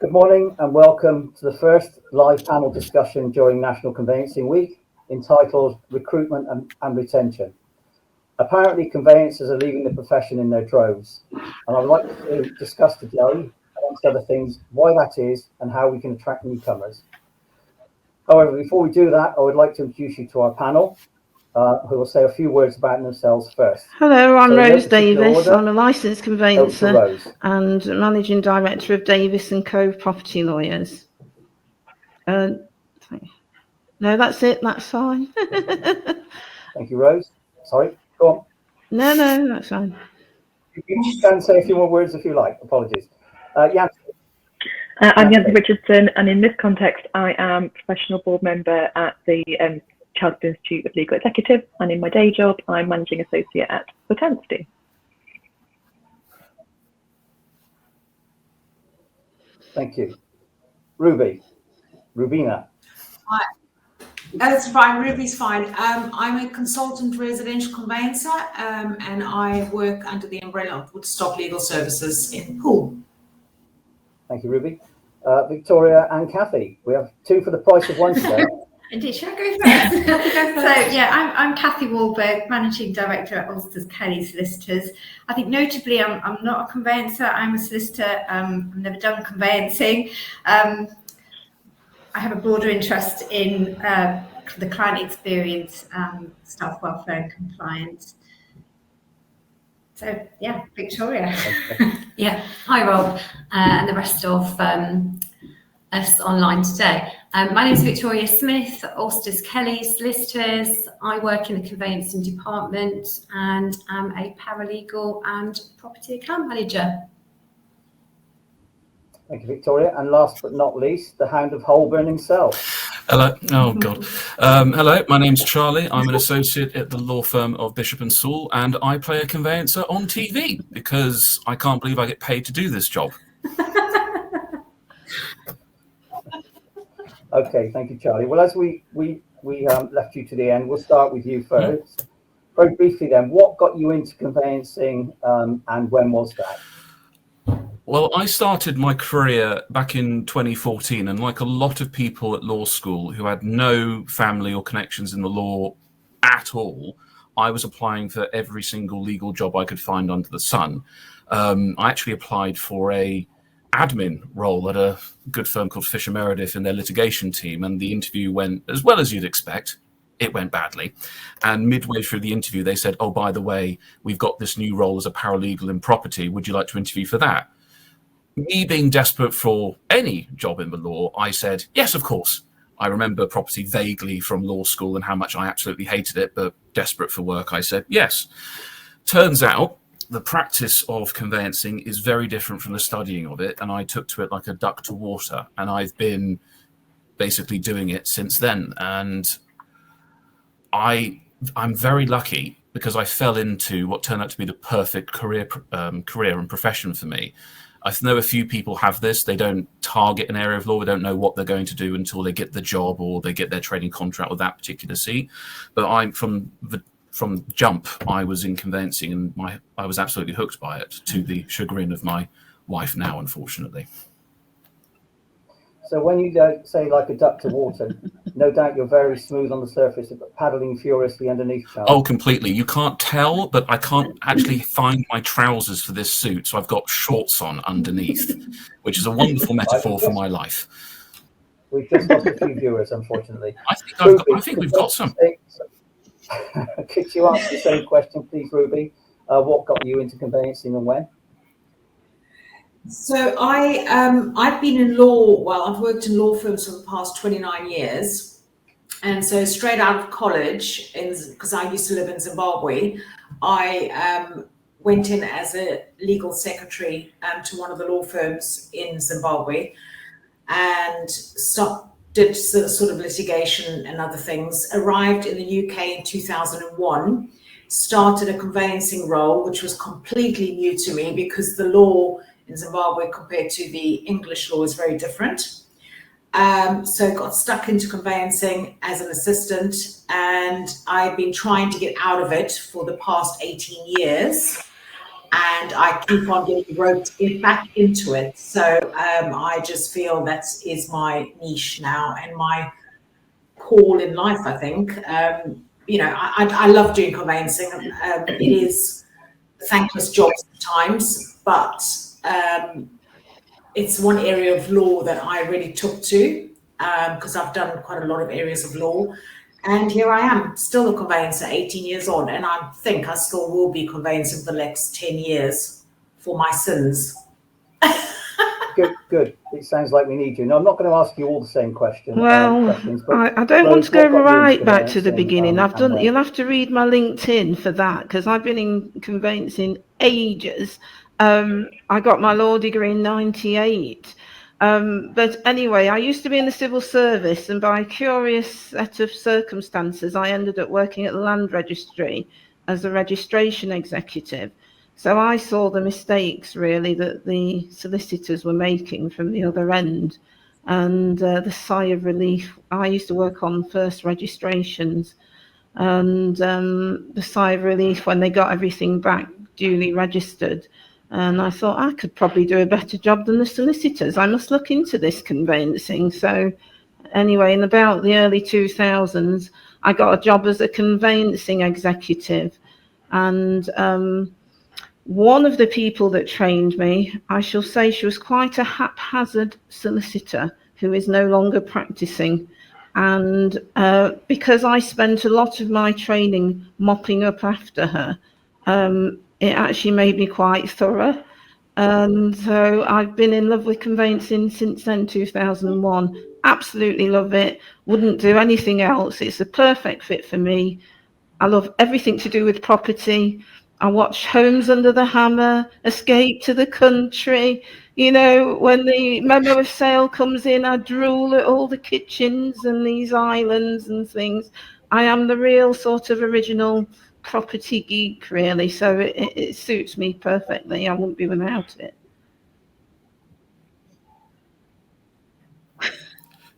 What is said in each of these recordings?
Good morning and welcome to the first live panel discussion during National Conveyancing Week, entitled Recruitment and Retention. Apparently, conveyancers are leaving the profession in their droves, and I'd like to discuss today, amongst other things, why that is and how we can attract newcomers. However, before we do that, I would like to introduce you to our panel, who will say a few words about themselves first. Hello, I'm Rose Davis. I'm a licensed conveyancer and Managing Director of Davis & Co. Property Lawyers. No, that's it. That's fine. Thank you, Rose. Sorry, go on. No, that's fine. You can say a few more words if you like. Apologies. Yancy. I'm Yancy Richardson, and in this context, I am professional board member at the Chartered Institute of Legal Executive, and in my day job, I'm managing associate at Potency. Thank you. Rubina. Hi. That's fine. Ruby's fine. I'm a consultant residential conveyancer, and I work under the umbrella of Woodstock Legal Services in Poole. Thank you, Ruby. Victoria and Kathy. We have two for the price of one today. Indeed, should I go first? So yeah, I'm Kathy Wahlberg, Managing Director at Ulsters Kelly Solicitors. I think notably I'm not a conveyancer, I'm a solicitor. I've never done conveyancing. I have a broader interest in the client experience, staff welfare and compliance. So yeah, Victoria. Yeah, hi Rob and the rest of us online today. My name is Victoria Smith, Ulsters Kelly Solicitors. I work in the conveyancing department and am a paralegal and property account manager. Thank you, Victoria. And last but not least, the Hound of Holborn himself. Hello. Oh, God. Hello, my name's Charlie. I'm an associate at the law firm of Bishop and Saul, and I play a conveyancer on TV because I can't believe I get paid to do this job. Okay, thank you, Charlie. Well, as we left you to the end, we'll start with you first. Very briefly then, what got you into conveyancing and when was that? Well, I started my career back in 2014, and like a lot of people at law school who had no family or connections in the law at all, I was applying for every single legal job I could find under the sun. I actually applied for a admin role at a good firm called Fisher Meredith in their litigation team, and the interview went as well as you'd expect. It went badly, and midway through the interview they said, oh, by the way, we've got this new role as a paralegal in property, would you like to interview for that? Me being desperate for any job in the law, I said yes, of course. I remember property vaguely from law school and how much I absolutely hated it, but desperate for work, I said yes. Turns out the practice of conveyancing is very different from the studying of it, and I took to it like a duck to water, and I've been basically doing it since then. And I'm very lucky because I fell into what turned out to be the perfect career and profession for me. I know a few people have this. They don't target an area of law. They don't know what they're going to do until they get the job or they get their training contract with that particular seat. But I'm from jump, I was in conveyancing, and I was absolutely hooked by it, to the chagrin of my wife now, unfortunately. So when you say like a duck to water, no doubt you're very smooth on the surface, but paddling furiously underneath. Charles. Oh, completely. You can't tell, but I can't actually find my trousers for this suit, so I've got shorts on underneath, which is a wonderful metaphor for my life. We've just lost a few viewers, unfortunately. I think we've got some. Could you answer the same question, please, Ruby? What got you into conveyancing and when? So I've been in law, I've worked in law firms for the past 29 years. And so straight out of college, because I used to live in Zimbabwe, I went in as a legal secretary to one of the law firms in Zimbabwe and did sort of litigation and other things. Arrived in the UK in 2001, started a conveyancing role, which was completely new to me because the law in Zimbabwe compared to the English law is very different. So got stuck into conveyancing as an assistant, and I've been trying to get out of it for the past 18 years. and I keep on getting roped back into it. So I just feel that is my niche now and my call in life, I think. I love doing conveyancing. It is a thankless job sometimes, but it's one area of law that I really took to, because I've done quite a lot of areas of law. And here I am, still a conveyancer, 18 years on, and I think I still will be conveyancing for the next 10 years for my sins. Good. It sounds like we need you. Now, I'm not going to ask you all the same questions. Well, but I don't want to go right back to the beginning. You'll have to read my LinkedIn for that, because I've been in conveyancing ages. I got my law degree in 98. But anyway, I used to be in the civil service, and by a curious set of circumstances, I ended up working at the land registry as a registration executive. So I saw the mistakes, really, that the solicitors were making from the other end, and the sigh of relief. I used to work on first registrations, and the sigh of relief when they got everything back duly registered. And I thought I could probably do a better job than the solicitors. I must look into this conveyancing. So anyway, in about the early 2000s, I got a job as a conveyancing executive. And one of the people that trained me, I shall say she was quite a haphazard solicitor who is no longer practicing. And because I spent a lot of my training mopping up after her, it actually made me quite thorough. And so I've been in love with conveyancing since then, 2001. Absolutely love it. Wouldn't do anything else. It's a perfect fit for me. I love everything to do with property. I watch Homes Under the Hammer, Escape to the Country. You know, when the memo of sale comes in, I drool at all the kitchens and these islands and things. I am the real sort of original property geek, really. So it suits me perfectly. I wouldn't be without it.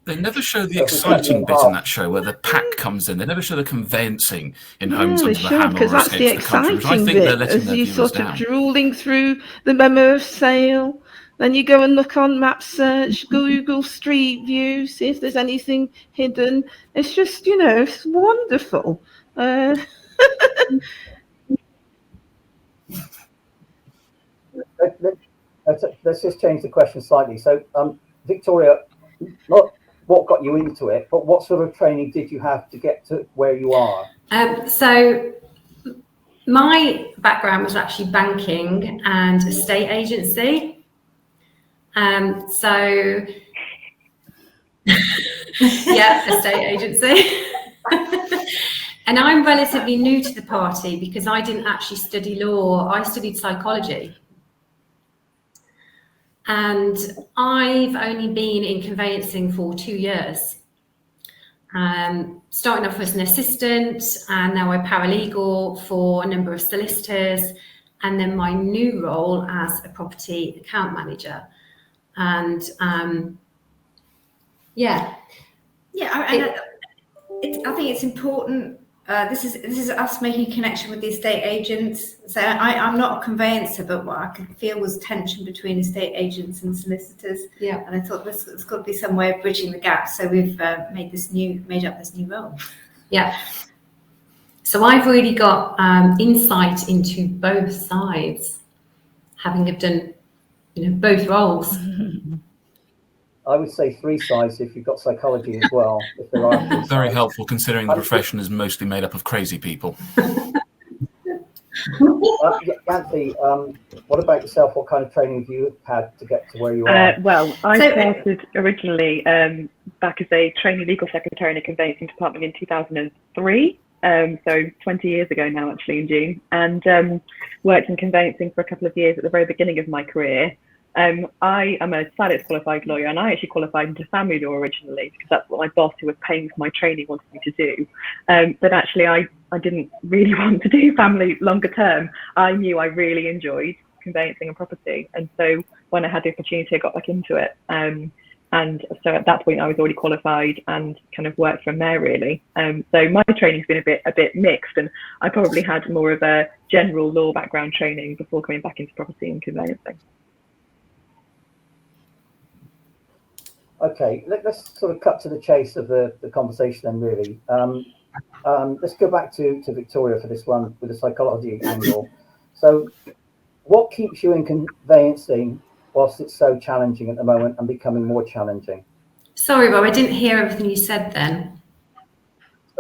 They never show the exciting bit in that show where the pack comes in. They never show the conveyancing in Homes Under the Hammer or Escape to the Country, which I think they're letting their viewers down. As you sort of drooling through the memo of sale, then you go and look on map search, Google Street View, see if there's anything hidden. It's just, it's wonderful. Let's just change the question slightly. So, Victoria, not what got you into it, but what sort of training did you have to get to where you are? So my background was actually banking and estate agency. Estate agency. And I'm relatively new to the party because I didn't actually study law. I studied psychology. And I've only been in conveyancing for 2 years. Starting off as an assistant, and now I'm paralegal for a number of solicitors, and then my new role as a property account manager. And I think it's important. This is us making a connection with the estate agents. So I'm not a conveyancer, but what I could feel was tension between estate agents and solicitors. Yeah. And I thought there's got to be some way of bridging the gap. So we've made up this new role. Yeah. So I've really got insight into both sides, having done, both roles. I would say 3 sides if you've got psychology as well. If there are 3 sides. Very helpful, considering the profession is mostly made up of crazy people. Yanthi, what about yourself? What kind of training have you had to get to where you are? I started originally back as a trainee legal secretary in a conveyancing department in 2003. So 20 years ago now, actually, in June, and worked in conveyancing for a couple of years at the very beginning of my career. I am a CILES qualified lawyer, and I actually qualified into family law originally because that's what my boss, who was paying for my training, wanted me to do. But actually, I didn't really want to do family longer term. I knew I really enjoyed conveyancing and property, and so when I had the opportunity, I got back into it. And so at that point, I was already qualified and kind of worked from there, really. So my training's been a bit mixed, and I probably had more of a general law background training before coming back into property and conveyancing. Okay, let's sort of cut to the chase of the conversation then, really. Let's go back to Victoria for this one with the psychology angle. So what keeps you in conveyancing whilst it's so challenging at the moment and becoming more challenging? Sorry, Rob, I didn't hear everything you said then.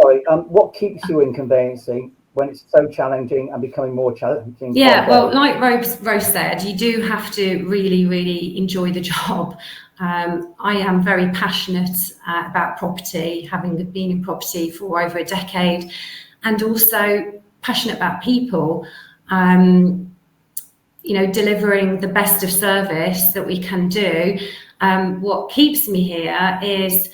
Sorry, what keeps you in conveyancing when it's so challenging and becoming more challenging? Yeah, well, like Rose said, you do have to really enjoy the job. I am very passionate about property, having been in property for over a decade, and also passionate about people. Delivering the best of service that we can do. What keeps me here is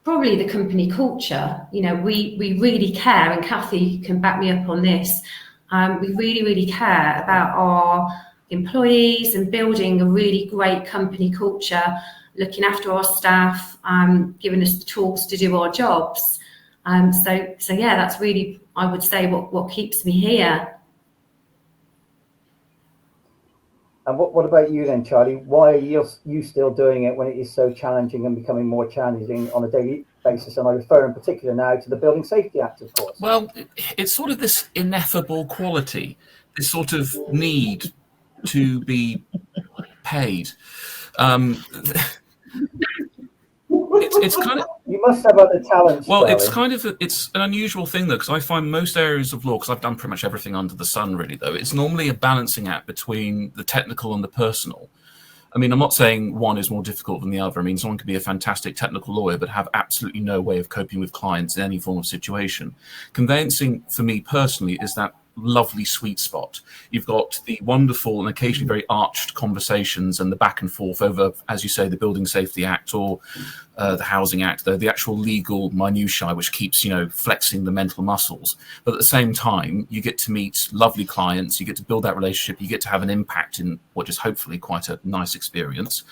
probably the company culture. We really care, and Kathy can back me up on this. We really care about our employees and building a really great company culture, looking after our staff, giving us the tools to do our jobs. So yeah, that's really, I would say, what keeps me here. And what about you then, Charlie? Why are you still doing it when it is so challenging and becoming more challenging on a daily basis? And I refer in particular now to the Building Safety Act, of course. Well, it's sort of this ineffable quality, this sort of need to be paid. It's kind of, you must have other talents. Well, Charlie. it's an unusual thing though, because I find most areas of law, because I've done pretty much everything under the sun really though, it's normally a balancing act between the technical and the personal. I mean, I'm not saying one is more difficult than the other. I mean, someone could be a fantastic technical lawyer but have absolutely no way of coping with clients in any form of situation. Conveyancing for me personally is that lovely sweet spot. You've got the wonderful and occasionally very arched conversations and the back and forth over, as you say, the Building Safety Act or the Housing Act, the actual legal minutiae, which keeps, flexing the mental muscles. But at the same time, you get to meet lovely clients, you get to build that relationship, you get to have an impact in what is hopefully quite a nice experience.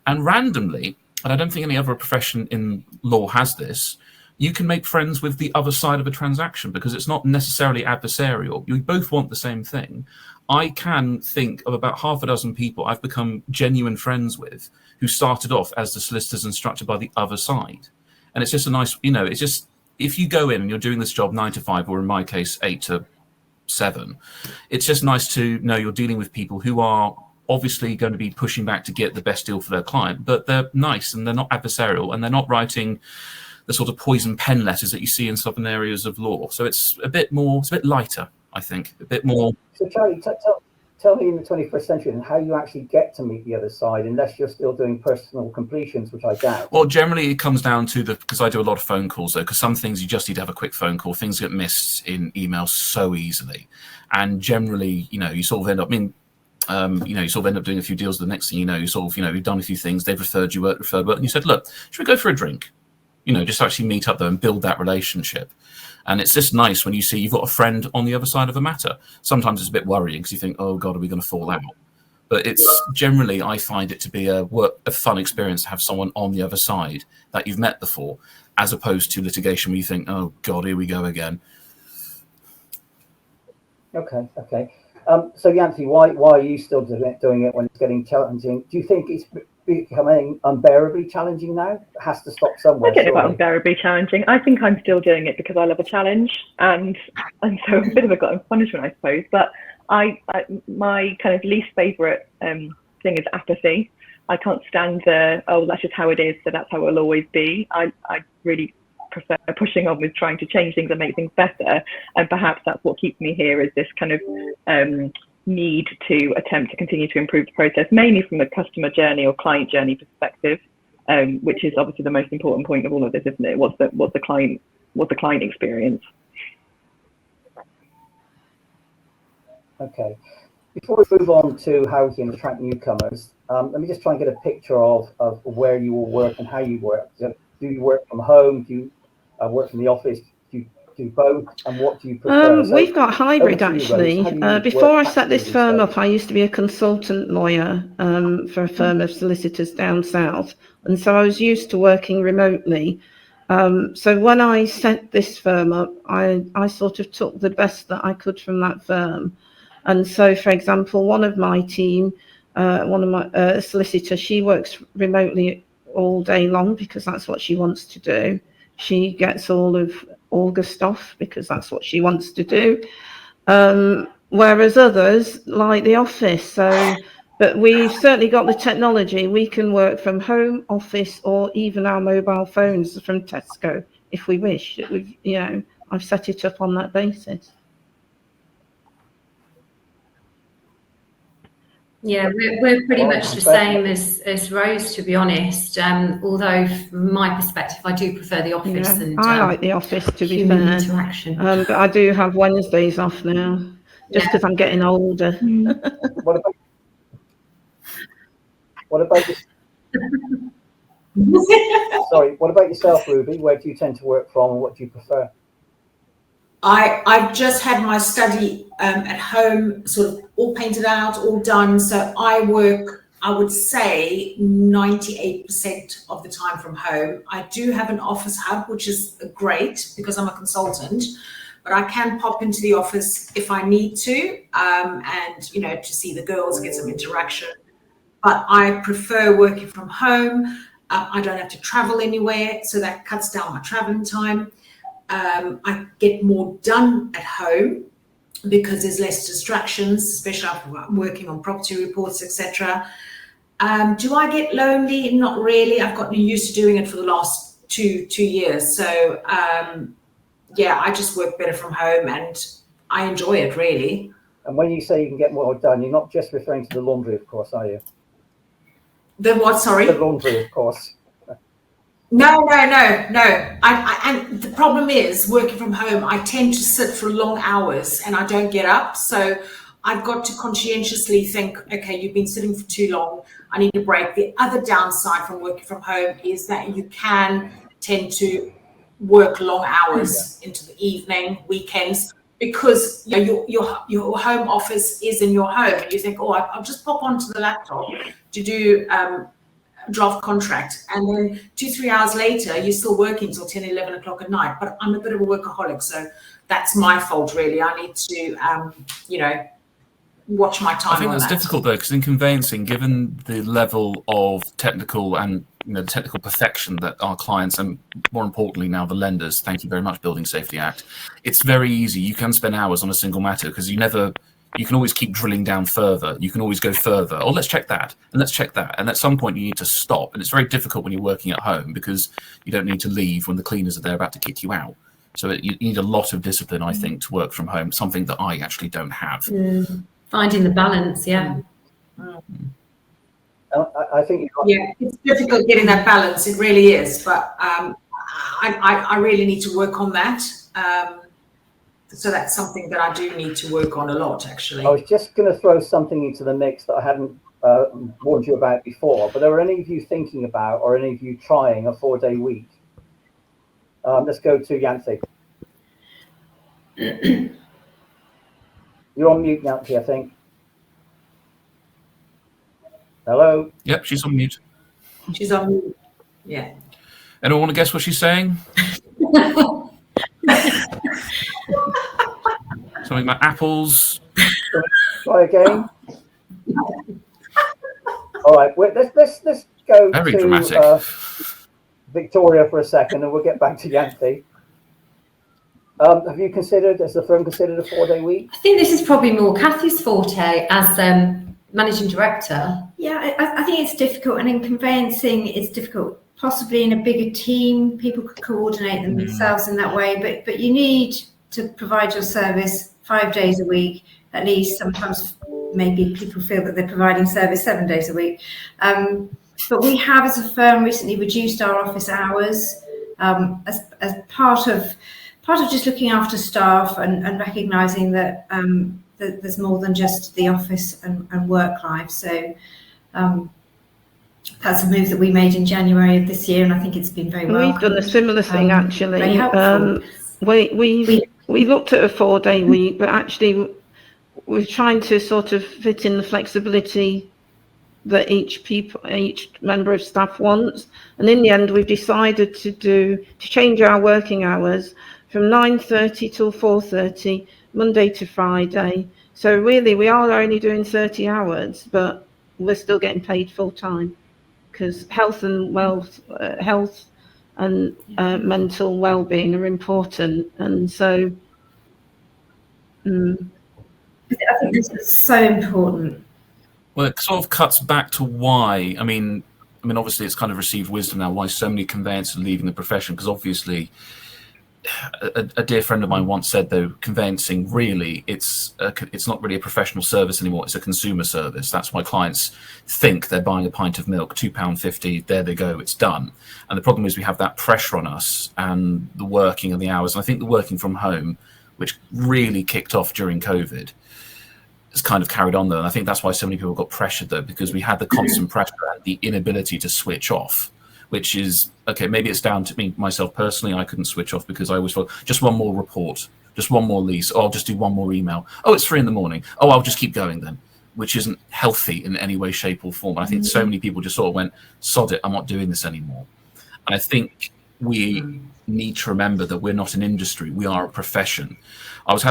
And randomly, and I don't think any other profession in law has this, you can make friends with the other side of a transaction because it's not necessarily adversarial. You both want the same thing. I can think of about half a dozen people I've become genuine friends with who started off as the solicitors instructed by the other side. And it's just a nice, it's just, if you go in and you're doing this job 9 to 5, or in my case, 8 to 7, it's just nice to know you're dealing with people who are obviously going to be pushing back to get the best deal for their client, but they're nice and they're not adversarial and they're not writing the sort of poison pen letters that you see in southern areas of law. So it's a bit lighter, I think, a bit more. So Charlie, tell me in the 21st century how you actually get to meet the other side, unless you're still doing personal completions, which I doubt. Well, generally it comes down to because I do a lot of phone calls though, because some things you just need to have a quick phone call. Things get missed in email so easily. And generally, you sort of end up, you sort of end up doing a few deals. The next thing you know, you've done a few things, they've referred you, and you said, look, should we go for a drink? Just actually meet up there and build that relationship. And it's just nice when you see you've got a friend on the other side of a matter. Sometimes it's a bit worrying because you think, oh God, are we going to fall out? But it's generally, I find it to be a fun experience to have someone on the other side that you've met before, as opposed to litigation where you think, oh God, here we go again. Okay. So Yancy, why are you still doing it when it's getting challenging? Do you think it's becoming unbearably challenging now? It has to stop somewhere. I don't know about unbearably challenging. I think I'm still doing it because I love a challenge, and so a bit of a glutton for punishment, I suppose. But my kind of least favourite thing is apathy. I can't stand that's just how it is, so that's how it'll always be. I really prefer pushing on with trying to change things and make things better, and perhaps that's what keeps me here, is this kind of need to attempt to continue to improve the process, mainly from the customer journey or client journey perspective, which is obviously the most important point of all of this, isn't it? What's the client experience? Okay. Before we move on to how we can attract newcomers, let me just try and get a picture of where you will work and how you work. Do you work from home? Do you work from the office? Do you do both, and what do you prefer? We've got hybrid actually. Before I set this firm up, I used to be a consultant lawyer for a firm of solicitors down south, and so I was used to working remotely. So when I set this firm up, I sort of took the best that I could from that firm. And so, for example, one of my team, one of my solicitors, she works remotely all day long because that's what she wants to do. She gets all of August off because that's what she wants to do. Whereas others like the office. So, but we've certainly got the technology. We can work from home, office, or even our mobile phones from Tesco if we wish. We've, you know, I've set it up on that basis. Yeah, we're pretty much the same as Rose, to be honest. Although from my perspective, I do prefer the office. Yeah, and I like the office, to be human fair. Interaction. But I do have Wednesdays off now, just because I'm getting older. What about sorry, what about yourself, Ruby? Where do you tend to work from, and what do you prefer? I've just had my study at home, sort of all painted out, all done. So I work, I would say, 98% of the time from home. I do have an office hub, which is great because I'm a consultant, but I can pop into the office if I need to, and, you know, to see the girls, get some interaction. But I prefer working from home. I don't have to travel anywhere, so that cuts down my traveling time. I get more done at home because there's less distractions, especially if I'm working on property reports, etc. Do I get lonely? Not really. I've gotten used to doing it for the last two years. So yeah, I just work better from home and I enjoy it, really. And when you say you can get more done, you're not just referring to the laundry, of course, are you? The what, sorry? The laundry, of course. No. And the problem is, working from home, I tend to sit for long hours and I don't get up. So I've got to conscientiously think, okay, you've been sitting for too long. I need a break. The other downside from working from home is that you can tend to work long hours into the evening, weekends, because you know, your home office is in your home. And you think, oh, I'll just pop onto the laptop to do draft contract, and then 2-3 hours later you're still working till 10-11 o'clock at night. But I'm a bit of a workaholic, so that's my fault, really. I need to you know, watch my time. I think that's difficult though, because in conveyancing, given the level of technical and, you know, technical perfection that our clients, and more importantly now the lenders, thank you very much Building Safety Act, it's very easy. You can spend hours on a single matter because you can always keep drilling down further. You can always go further. Oh, let's check that, and let's check that. And at some point you need to stop. And it's very difficult when you're working at home because you don't need to leave when the cleaners are there about to kick you out. So you need a lot of discipline, I think, to work from home, something that I actually don't have. Finding the balance, yeah. I think it's difficult getting that balance. It really is. But I really need to work on that. So that's something that I do need to work on a lot, actually. I was just going to throw something into the mix that I hadn't warned you about before, but are any of you thinking about, or any of you trying, a 4-day week? Let's go to Yanthi. You're on mute, Yanthi, I think. Hello? Yep, she's on mute. She's on mute, yeah. Anyone want to guess what she's saying? Something about apples. Try again. All right, let's go Very to dramatic. Victoria for a second, and we'll get back to Yanthi. Have you considered, has the firm considered a 4-day week? I think this is probably more Kathy's forte as managing director. Yeah, I think it's difficult, and in conveyancing it's difficult. Possibly in a bigger team, people could coordinate themselves in that way, but you need to provide your service 5 days a week, at least. Sometimes maybe people feel that they're providing service 7 days a week. But we have, as a firm, recently reduced our office hours as part of just looking after staff and recognising that there's more than just the office and work life. So that's a move that we made in January of this year, and I think it's been very well. We've done a similar thing, actually. Very helpful. We looked at a 4-day week, but actually we're trying to sort of fit in the flexibility that each member of staff wants. And in the end, we've decided to change our working hours from 9:30 till 4:30, Monday to Friday. So really, we are only doing 30 hours, but we're still getting paid full time, because health and mental well-being are important. And so I think this is so important. Well, it sort of cuts back to why, I mean, obviously it's kind of received wisdom now, why so many conveyancers are leaving the profession, because obviously a dear friend of mine once said, though, conveyancing really, it's not really a professional service anymore, it's a consumer service. That's why clients think they're buying a pint of milk, £2.50, there they go, it's done. And the problem is we have that pressure on us, and the working and the hours, and I think the working from home, which really kicked off during COVID, has kind of carried on, though. And I think that's why so many people got pressured, though, because we had the constant pressure and the inability to switch off, which is, okay, maybe it's down to me, myself personally. I couldn't switch off because I always felt just one more report, just one more lease. Oh, I'll just do one more email. Oh, it's 3 a.m. Oh, I'll just keep going then, which isn't healthy in any way, shape or form. And I think so many people just sort of went, sod it, I'm not doing this anymore. And I think we need to remember that we're not an industry, we are a profession. I was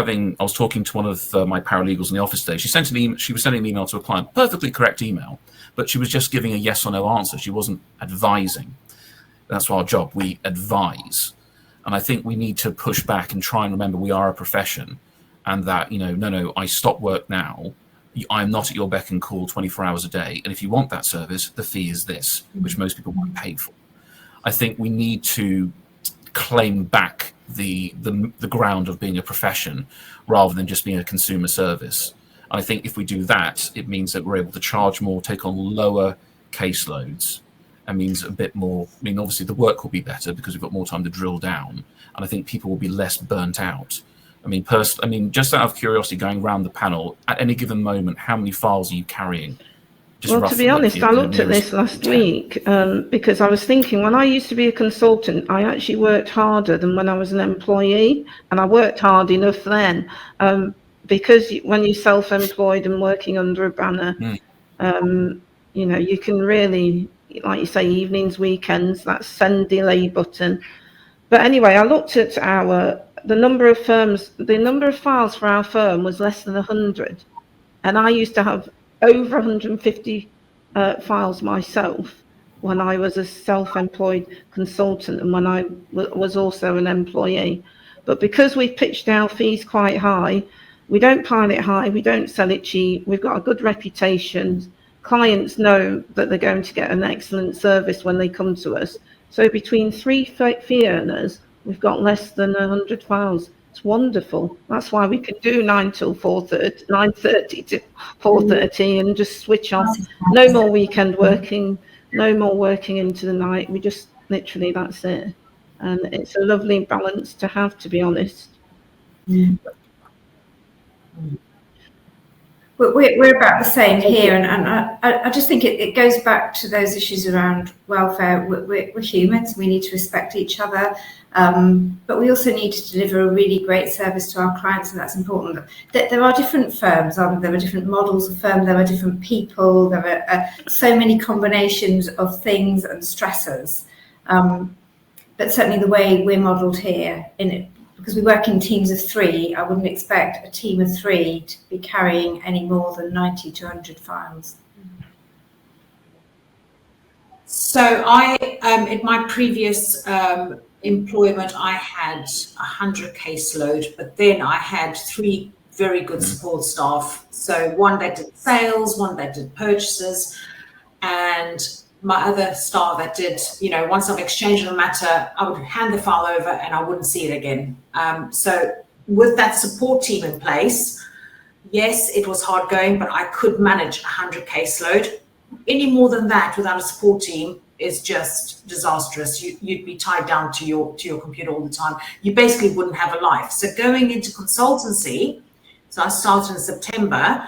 talking to one of my paralegals in the office today. She was sending an email to a client, perfectly correct email, but she was just giving a yes or no answer. She wasn't advising. That's our job. We advise. And I think we need to push back and try and remember we are a profession, and that, no, I stop work now. I'm not at your beck and call 24 hours a day. And if you want that service, the fee is this, which most people won't pay for. I think we need to claim back the ground of being a profession rather than just being a consumer service. And I think if we do that, it means that we're able to charge more, take on lower caseloads, and means a bit more. Obviously the work will be better because we've got more time to drill down, and I think people will be less burnt out. Just out of curiosity, going around the panel, at any given moment, how many files are you carrying? Well, to be honest, I looked at this last week because I was thinking, when I used to be a consultant, I actually worked harder than when I was an employee, and I worked hard enough then, because when you're self-employed and working under a banner, you can really, like you say, evenings, weekends, that send delay button. But anyway, I looked at the number of files for our firm was less than 100, and I used to have over 150 files myself when I was a self-employed consultant and when I was also an employee. But because we've pitched our fees quite high, we don't pile it high, we don't sell it cheap, we've got a good reputation. Clients know that they're going to get an excellent service when they come to us. So between 3 fee earners, we've got less than 100 files. It's wonderful. That's why we can do 9 till 4:30, 9:30 to 4:30, and just switch off. No more weekend working, no more working into the night. We just literally, that's it. And it's a lovely balance to have, to be honest. We're about the same here, and I just think it goes back to those issues around welfare. We're humans, we need to respect each other, but we also need to deliver a really great service to our clients, and that's important. There are different firms, there are different models of firm, there are different people, there are so many combinations of things and stressors, but certainly the way we're modelled here, because we work in teams of 3, I wouldn't expect a team of 3 to be carrying any more than 90 to 100 files. So in my previous employment, I had 100 caseload, but then I had 3 very good support staff. So one that did sales, one that did purchases, and my other staff that did, once I've exchanged the matter, I would hand the file over and I wouldn't see it again. So with that support team in place, yes, it was hard going, but I could manage 100 caseload. Any more than that without a support team is just disastrous. You'd be tied down to your computer all the time. You basically wouldn't have a life. So going into consultancy, so I started in September,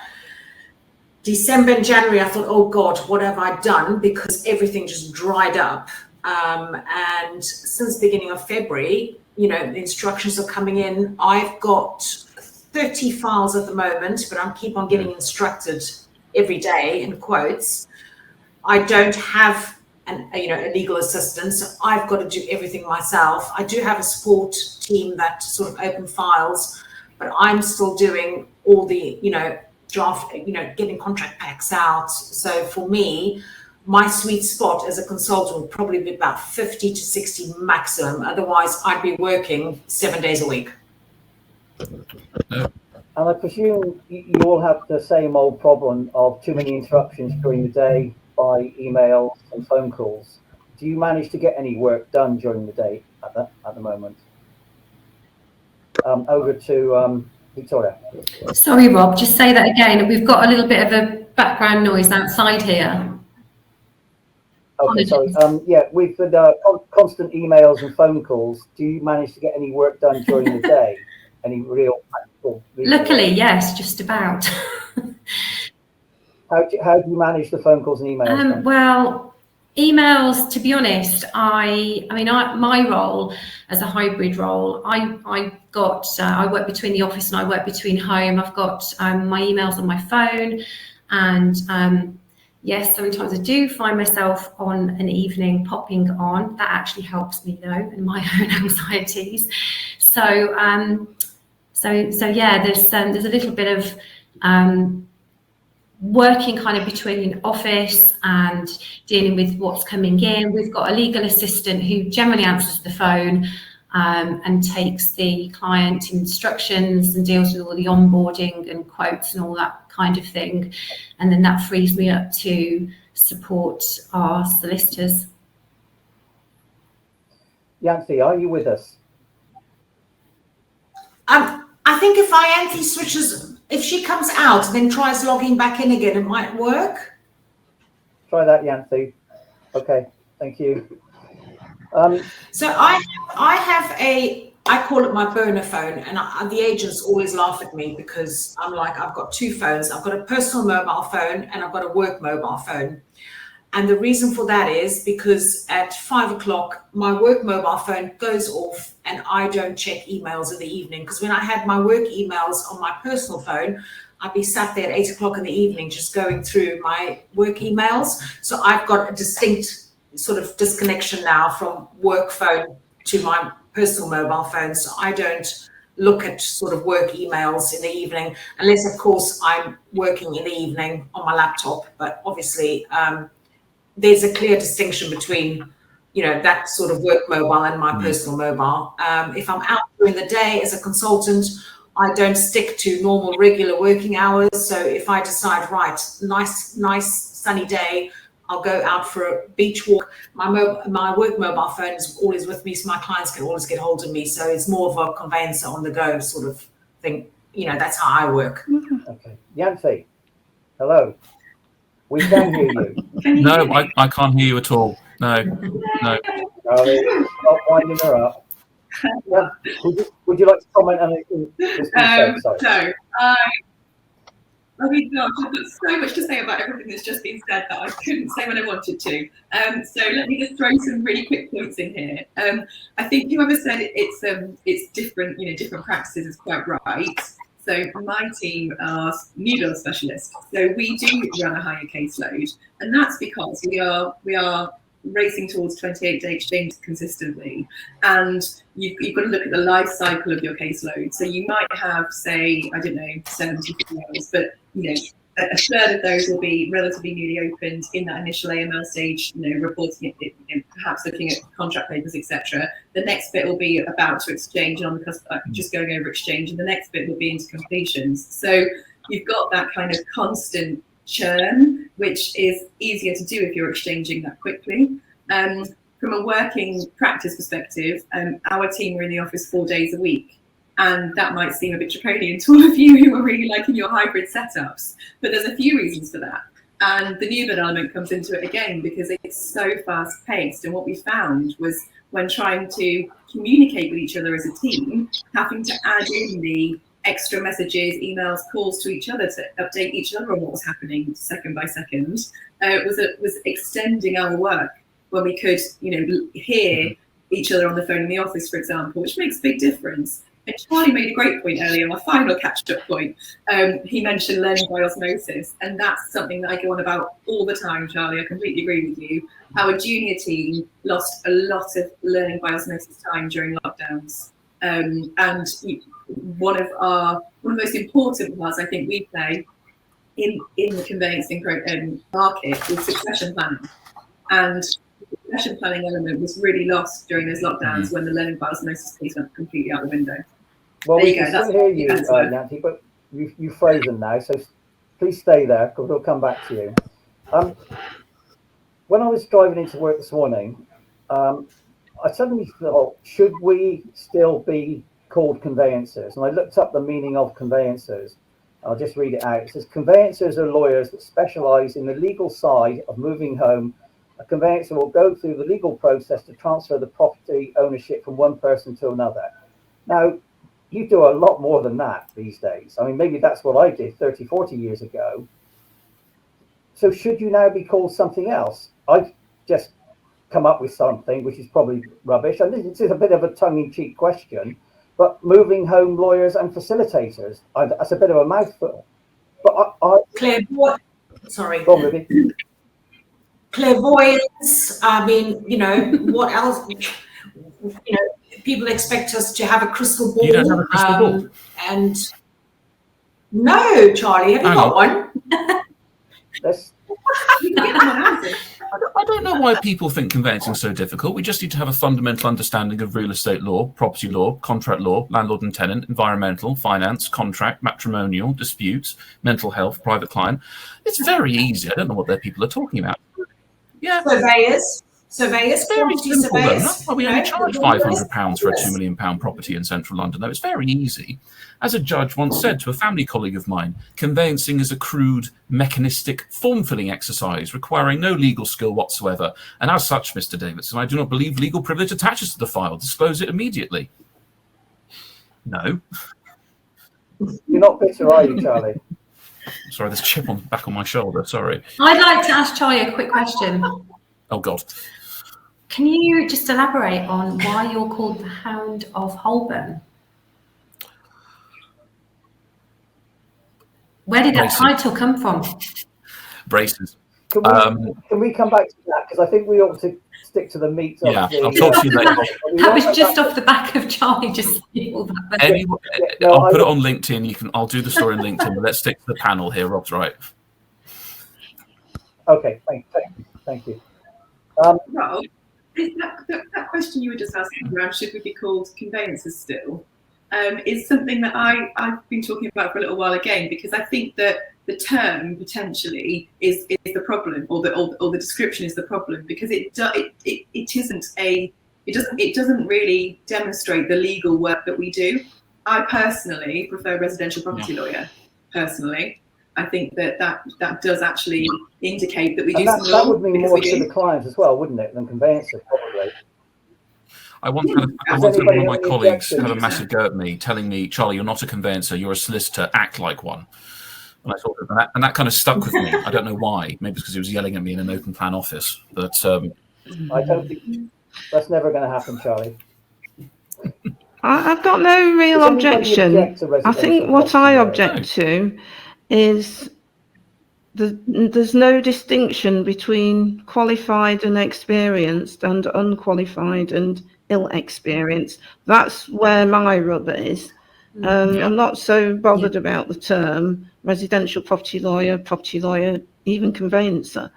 December and January, I thought, oh God, what have I done? Because everything just dried up. And since the beginning of February, the instructions are coming in. I've got 30 files at the moment, but I keep on getting instructed every day, in quotes. I don't have a legal assistant, so I've got to do everything myself. I do have a support team that sort of open files, but I'm still doing all the, draft, getting contract packs out. So for me, my sweet spot as a consultant would probably be about 50 to 60 maximum. Otherwise, I'd be working 7 days a week. And I presume you all have the same old problem of too many interruptions during the day by emails and phone calls. Do you manage to get any work done during the day at the moment? Over to Victoria. Sorry, Rob, just say that again. We've got a little bit of a background noise outside here. Okay, sorry. Yeah, with the constant emails and phone calls, do you manage to get any work done during the day? Any real practical? Luckily, yes, just about. How do you manage the phone calls and emails? Well, emails, to be honest, my role as a hybrid role, I work between the office and I work between home. I've got my emails on my phone, and yes, sometimes I do find myself on an evening popping on. That actually helps me though in my own anxieties. So yeah, there's a little bit of working kind of between office and dealing with what's coming in. We've got a legal assistant who generally answers the phone and takes the client instructions and deals with all the onboarding and quotes and all that kind of thing. And then that frees me up to support our solicitors. Yancy, are you with us? I think if Yancy switches, if she comes out and then tries logging back in again, it might work. Try that, Yancy. Okay, thank you. So I have I call it my burner phone, and the agents always laugh at me because I'm like, I've got two phones. I've got a personal mobile phone and I've got a work mobile phone. And the reason for that is because at 5 o'clock, my work mobile phone goes off and I don't check emails in the evening. Because when I had my work emails on my personal phone, I'd be sat there at 8 o'clock in the evening just going through my work emails. So I've got a distinct sort of disconnection now from work phone to my personal mobile phone. So I don't look at sort of work emails in the evening, unless of course I'm working in the evening on my laptop. But obviously, there's a clear distinction between, that sort of work mobile and my personal mobile. If I'm out during the day as a consultant, I don't stick to normal, regular working hours. So if I decide, right, nice sunny day, I'll go out for a beach walk. My work mobile phone is always with me, so my clients can always get hold of me. So it's more of a conveyancer on the go sort of thing. That's how I work. Okay, Yancy, hello. We can hear you. No, I can't hear you at all. No. Stop winding her up. Yeah. Would you like to comment on anything that's been said? I've got so much to say about everything that's just been said that I couldn't say when I wanted to. So let me just throw some really quick points in here. I think whoever said it's different, different practices is quite right. So my team are new build specialists. So we do run a higher caseload, and that's because we are racing towards 28-day exchange consistently. And you've got to look at the life cycle of your caseload. So you might have, say, 70 files, but a third of those will be relatively newly opened in that initial AML stage, reporting it, perhaps looking at contract papers, etc. The next bit will be about to exchange and on the cusp, just going over exchange, and the next bit will be into completions. So you've got that kind of constant churn, which is easier to do if you're exchanging that quickly. From a working practice perspective, our team are in the office 4 days a week. And that might seem a bit draconian to all of you who are really liking your hybrid setups, but there's a few reasons for that. And the new bid element comes into it again because it's so fast paced. And what we found was when trying to communicate with each other as a team, having to add in the extra messages, emails, calls to each other to update each other on what was happening second by second, was extending our work when we could, hear each other on the phone in the office, for example, which makes a big difference. And Charlie made a great point earlier, my final catch-up point. He mentioned learning by osmosis, and that's something that I go on about all the time, Charlie. I completely agree with you. Our junior team lost a lot of learning by osmosis time during lockdowns. And one of the most important parts I think we play in the conveyancing market is succession planning. And the succession planning element was really lost during those lockdowns when the learning by osmosis piece went completely out the window. Well, we can still hear you, Nancy, but you've frozen now, so please stay there because we'll come back to you. When I was driving into work this morning, I suddenly thought, should we still be called conveyancers? And I looked up the meaning of conveyancers. I'll just read it out. It says, conveyancers are lawyers that specialise in the legal side of moving home. A conveyancer will go through the legal process to transfer the property ownership from one person to another. Now, you do a lot more than that these days. I mean, maybe that's what I did 30, 40 years ago. So should you now be called something else? I've just come up with something which is probably rubbish. And this is a bit of a tongue-in-cheek question, but moving home lawyers and facilitators, that's a bit of a mouthful. But Clairvoyance, sorry. Go on, Ruby. Clairvoyance, I mean, you know, what else? You know, people expect us to have a crystal ball. You don't have a crystal ball? And no, Charlie, have you got one? I don't know why people think conveyancing is so difficult. We just need to have a fundamental understanding of real estate law, property law, contract law, landlord and tenant, environmental, finance, contract, matrimonial, disputes, mental health, private client. It's very easy. I don't know what people are talking about. Yeah. Surveyors, very simple surveyors. Though. That's why we only charge £500 for a £2 million property in central London. Though it's very easy. As a judge once said to a family colleague of mine, conveyancing is a crude, mechanistic, form-filling exercise requiring no legal skill whatsoever. And as such, Mr. Davidson, I do not believe legal privilege attaches to the file. Disclose it immediately. No. You're not bitter, are you, Charlie? Sorry, there's a chip back on my shoulder. Sorry. I'd like to ask Charlie a quick question. Oh, God. Can you just elaborate on why you're called the Hound of Holborn? Where did that title come from? Braces. Can we come back to that? Because I think we ought to stick to the meat of I'll talk to you later. That was just off the back of Charlie just saying all that. I'll put it on LinkedIn. I'll do the story on LinkedIn, but let's stick to the panel here. Rob's right. Okay, thank you. Rob, that question you were just asking around should we be called conveyancers still is something that I've been talking about for a little while again, because I think that the term potentially is the problem, or the description is the problem, because it doesn't really demonstrate the legal work that we do. I personally prefer residential property lawyer. Personally, I think that does actually indicate that we do some law. That would mean more to the client as well, wouldn't it, than conveyancers probably. I once had one of my colleagues have a massive go at me, telling me, "Charlie, you're not a conveyancer. You're a solicitor. Act like one." And I thought that kind of stuck with me. I don't know why. Maybe it's because he was yelling at me in an open plan office. But I don't think that's never going to happen, Charlie. I've got no real objection. I think what I object to is there's no distinction between qualified and experienced and unqualified and ill-experienced. That's where my rub is. I'm not so bothered about the term residential property lawyer, even conveyancer.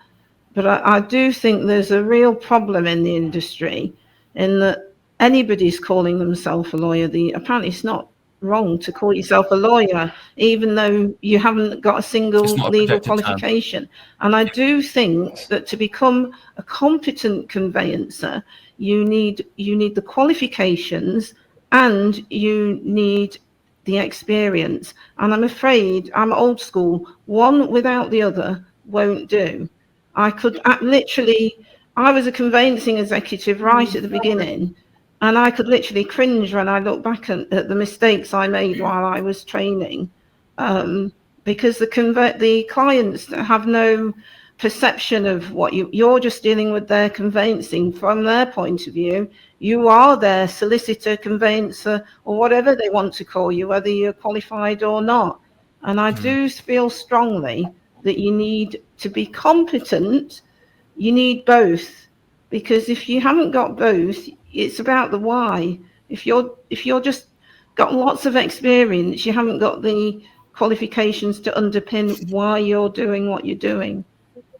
But I do think there's a real problem in the industry in that anybody's calling themselves a lawyer. Apparently it's not wrong to call yourself a lawyer, even though you haven't got a single legal qualification. And I do think that to become a competent conveyancer, you need the qualifications and you need the experience. And I'm afraid I'm old school. One without the other won't do. I was a conveyancing executive right at the beginning, and I could literally cringe when I look back at the mistakes I made while I was training, because the clients have no perception of what you're just dealing with their conveyancing from their point of view. You are their solicitor, conveyancer, or whatever they want to call you, whether you're qualified or not. And I do feel strongly that you need to be competent. You need both, because if you haven't got both, it's about the why. If you're just got lots of experience, you haven't got the qualifications to underpin why you're doing what you're doing.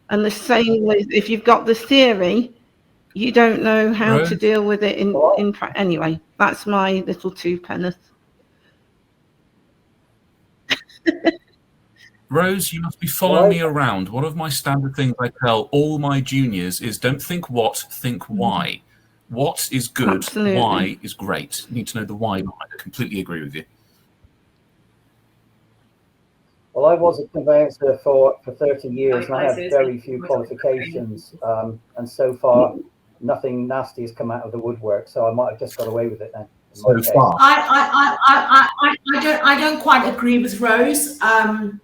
And the same with if you've got the theory, you don't know how to deal with it in anyway. That's my little two penneth. Rose, you must be following me around. One of my standard things I tell all my juniors is don't think what, think why. What is good, Absolutely. Why is great. You need to know the why behind it. I completely agree with you. Well, I was a conveyancer for 30 years and I had very few qualifications, and so far nothing nasty has come out of the woodwork, so I might have just got away with it then. So far. I don't quite agree with Rose. I'm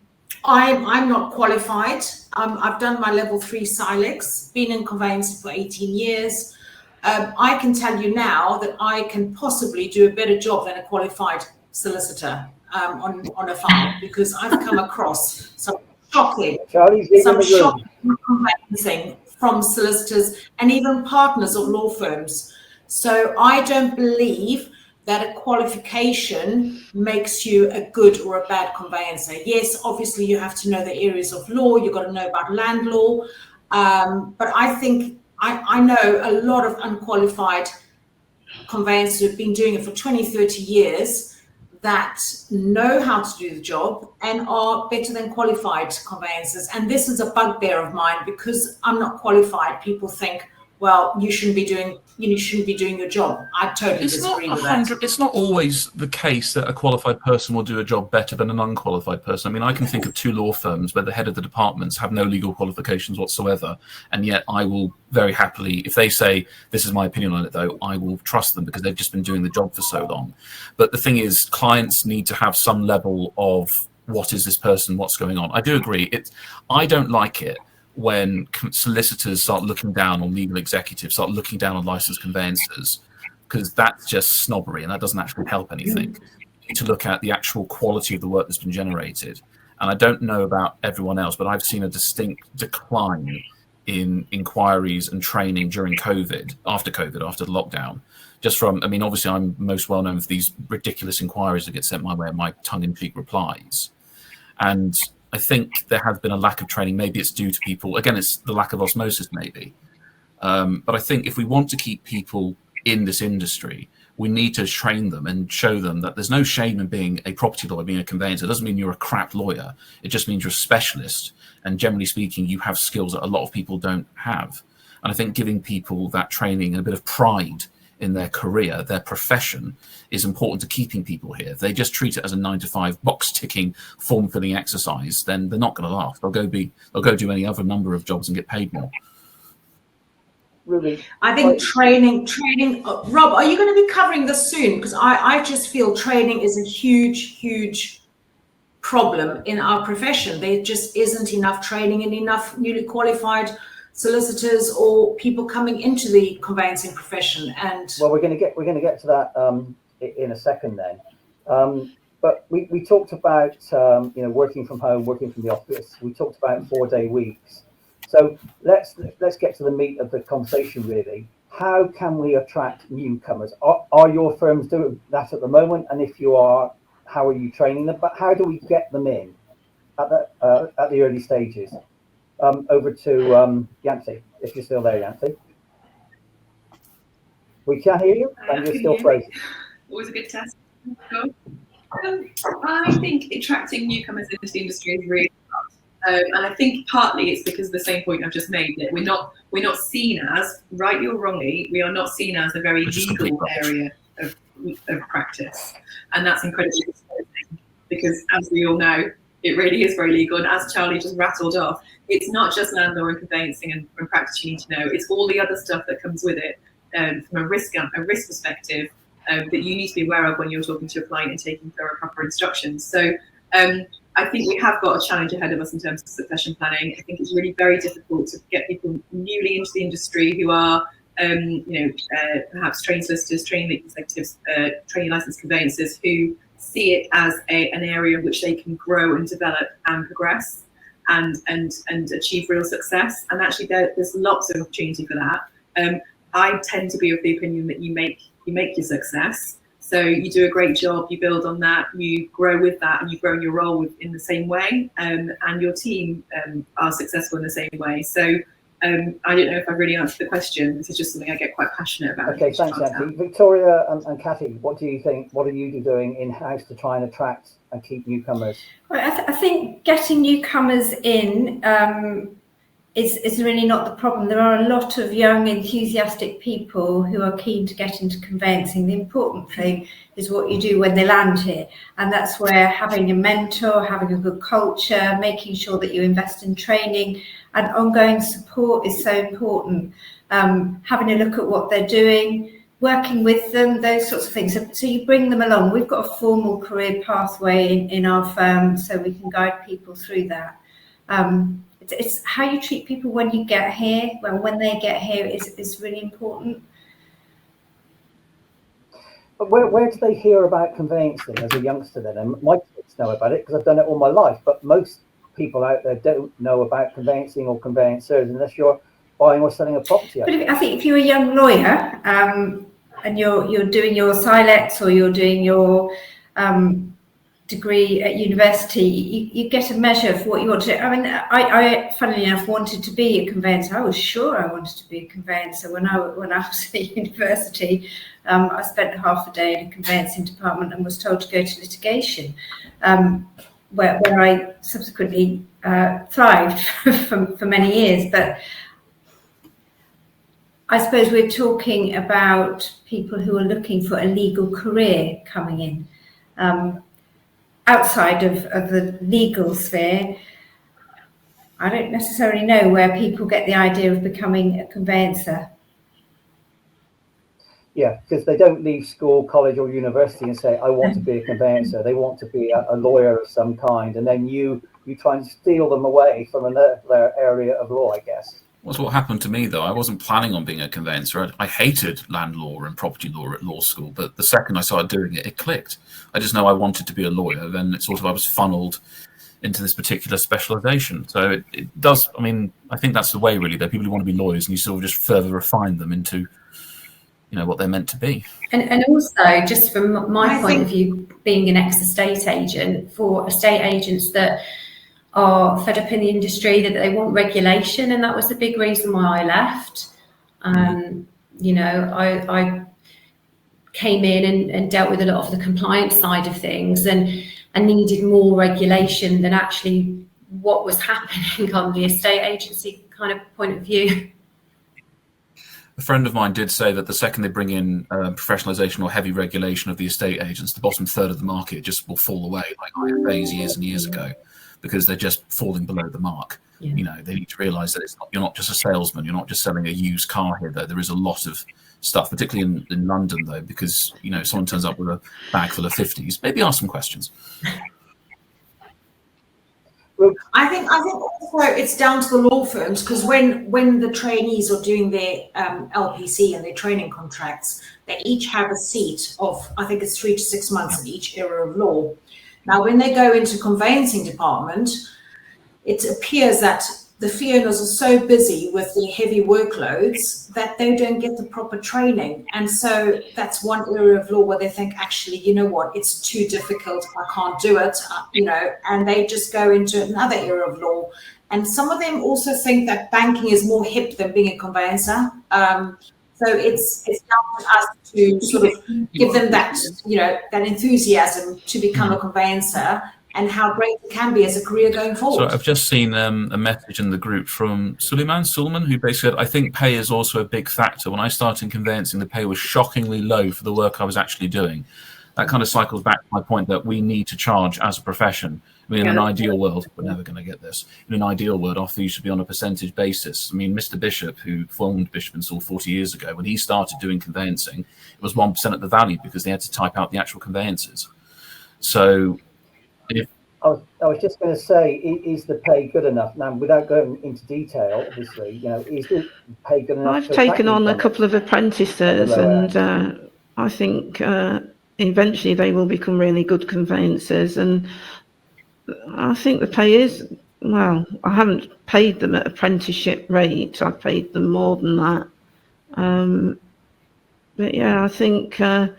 not qualified. I've done my level 3 SILEX, been in conveyancing for 18 years. I can tell you now that I can possibly do a better job than a qualified solicitor on a file, because I've come across some shocking conveyancing from solicitors and even partners of law firms. So I don't believe that a qualification makes you a good or a bad conveyancer. Yes, obviously you have to know the areas of law, you've got to know about land law, but I think I know a lot of unqualified conveyancers who've been doing it for 20, 30 years that know how to do the job and are better than qualified conveyancers. And this is a bugbear of mine, because I'm not qualified. People think, well, you shouldn't be doing your job. I totally disagree with that. It's not always the case that a qualified person will do a job better than an unqualified person. I mean, I can think of 2 law firms where the head of the departments have no legal qualifications whatsoever, and yet I will very happily, if they say this is my opinion on it, though, I will trust them because they've just been doing the job for so long. But the thing is, clients need to have some level of what is this person, what's going on. I do agree. I don't like it when solicitors start looking down on legal executives, start looking down on licensed conveyancers, because that's just snobbery and that doesn't actually help anything. You need to look at the actual quality of the work that's been generated. And I don't know about everyone else, but I've seen a distinct decline in inquiries and training during COVID, after the lockdown. Just from, I mean, obviously I'm most well known for these ridiculous inquiries that get sent my way and my tongue-in-cheek replies. And I think there has been a lack of training. Maybe it's due to people, again, it's the lack of osmosis maybe. But I think if we want to keep people in this industry, we need to train them and show them that there's no shame in being a property lawyer, being a conveyancer. It doesn't mean you're a crap lawyer. It just means you're a specialist. And generally speaking, you have skills that a lot of people don't have. And I think giving people that training and a bit of pride in their career, their profession, is important to keeping people here. If they just treat it as a 9-to-5 box-ticking, form-filling exercise, then they're not going to last. They'll go do any other number of jobs and get paid more. Ruby, I think training. Rob, are you going to be covering this soon? Because I just feel training is a huge problem in our profession. There just isn't enough training and enough newly qualified solicitors or people coming into the conveyancing profession. And well, we're going to get to that in a second then. But we talked about working from home, working from the office. We talked about 4-day weeks. So let's get to the meat of the conversation really. How can we attract newcomers? Are your firms doing that at the moment? And if you are, how are you training them? But how do we get them in at the early stages? Over to Yancy, if you're still there, Yancy. We can't hear you, and you're still frozen. Always a good test. I think attracting newcomers in this industry is really hard. And I think partly it's because of the same point I've just made, that we're not seen as, rightly or wrongly, we are not seen as a very legal area of practice. And that's incredibly exciting because, as we all know, it really is very legal. And as Charlie just rattled off, it's not just land law and conveyancing and practice you need to know. It's all the other stuff that comes with it from a risk perspective that you need to be aware of when you're talking to a client and taking thorough proper instructions. So I think we have got a challenge ahead of us in terms of succession planning. I think it's really very difficult to get people newly into the industry who are, perhaps trained solicitors, trained legal executives, training licensed conveyancers, who see it as an area in which they can grow and develop and progress and achieve real success. And actually, there's lots of opportunity for that. I tend to be of the opinion that you make your success. So you do a great job, you build on that, you grow with that, and you grow in your role in the same way, and your team are successful in the same way. So I don't know if I've really answered the question. This is just something I get quite passionate about. Okay, thanks, Andy. Victoria and Kathy, what do you think? What are you doing in-house to try and attract and keep newcomers? Well, I think getting newcomers in is really not the problem. There are a lot of young, enthusiastic people who are keen to get into conveyancing. The important thing is what you do when they land here. And that's where having a mentor, having a good culture, making sure that you invest in training and ongoing support is so important. Having a look at what they're doing, working with them, those sorts of things. So you bring them along. We've got a formal career pathway in our firm, so we can guide people through that. It's how you treat people when you get here, when they get here is really important. But where do they hear about conveyancing as a youngster then? And my kids know about it because I've done it all my life, but most people out there don't know about conveyancing or conveyancers unless you're buying or selling a property. But I think if you're a young lawyer and you're doing your SILEX or you're doing your degree at university, you get a measure of what you want to do. I mean, I funnily enough wanted to be a conveyancer. I was sure I wanted to be a conveyancer when I was at university. I spent half a day in a conveyancing department and was told to go to litigation, where I subsequently thrived for many years. But I suppose we're talking about people who are looking for a legal career coming in. Outside of the legal sphere, I don't necessarily know where people get the idea of becoming a conveyancer. Yeah, because they don't leave school, college or university and say, I want to be a conveyancer. They want to be a lawyer of some kind. And then you try and steal them away from another area of law, I guess. That's what happened to me, though. I wasn't planning on being a conveyancer. I hated land law and property law at law school, but the second I started doing it, it clicked. I just know I wanted to be a lawyer. Then it's sort of I was funneled into this particular specialisation. So it does. I mean, I think that's the way, really. There are people who want to be lawyers, and you sort of just further refine them into, what they're meant to be. And also, just from my point of view, being an ex-estate agent, for estate agents that are fed up in the industry, that they want regulation, and that was the big reason why I left. I came in and dealt with a lot of the compliance side of things and needed more regulation than actually what was happening on the estate agency kind of point of view. A friend of mine did say that the second they bring in professionalisation or heavy regulation of the estate agents, the bottom third of the market just will fall away like IFAs years and years ago, because they're just falling below the mark. Yeah. They need to realise that you're not just a salesman, you're not just selling a used car here, though. There is a lot of stuff, particularly in London, though, because, someone turns up with a bag full of 50s, maybe ask some questions. I think also it's down to the law firms, because when the trainees are doing their LPC and their training contracts, they each have a seat of, I think it's 3 to 6 months in each area of law. Now, when they go into conveyancing department, it appears that the fee earners are so busy with the heavy workloads that they don't get the proper training. And so that's one area of law where they think, actually, you know what, it's too difficult, I can't do it, and they just go into another area of law. And some of them also think that banking is more hip than being a conveyancer. So it's down to us to sort of give them that, that enthusiasm to become a conveyancer, and how great it can be as a career going forward. So I've just seen a message in the group from Suleiman, who basically said, I think pay is also a big factor. When I started in conveyancing, the pay was shockingly low for the work I was actually doing. That kind of cycles back to my point that we need to charge as a profession. I mean, in an ideal world, we're never going to get this. In an ideal world, our fees should be on a percentage basis. I mean, Mr. Bishop, who formed Bishop & Saul 40 years ago, when he started doing conveyancing, it was 1% of the value because they had to type out the actual conveyances. So I was just going to say, is the pay good enough? Now, without going into detail, obviously, is the pay good enough? I've taken on a couple of apprentices, and I think eventually they will become really good conveyancers. And I think the pay is, well, I haven't paid them at apprenticeship rate. I've paid them more than that. But yeah, I think, I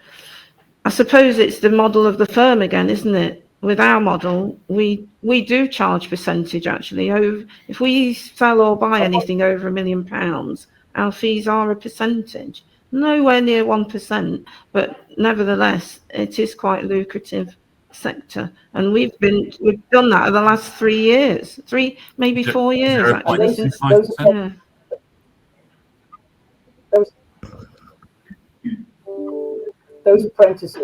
suppose it's the model of the firm again, isn't it? With our model, we do charge percentage actually. If we sell or buy anything over £1 million, our fees are a percentage. Nowhere near 1%, but nevertheless, it is quite lucrative sector, and we've done that in the last 3 years, maybe 4 years actually. Since, yeah. Those apprentices,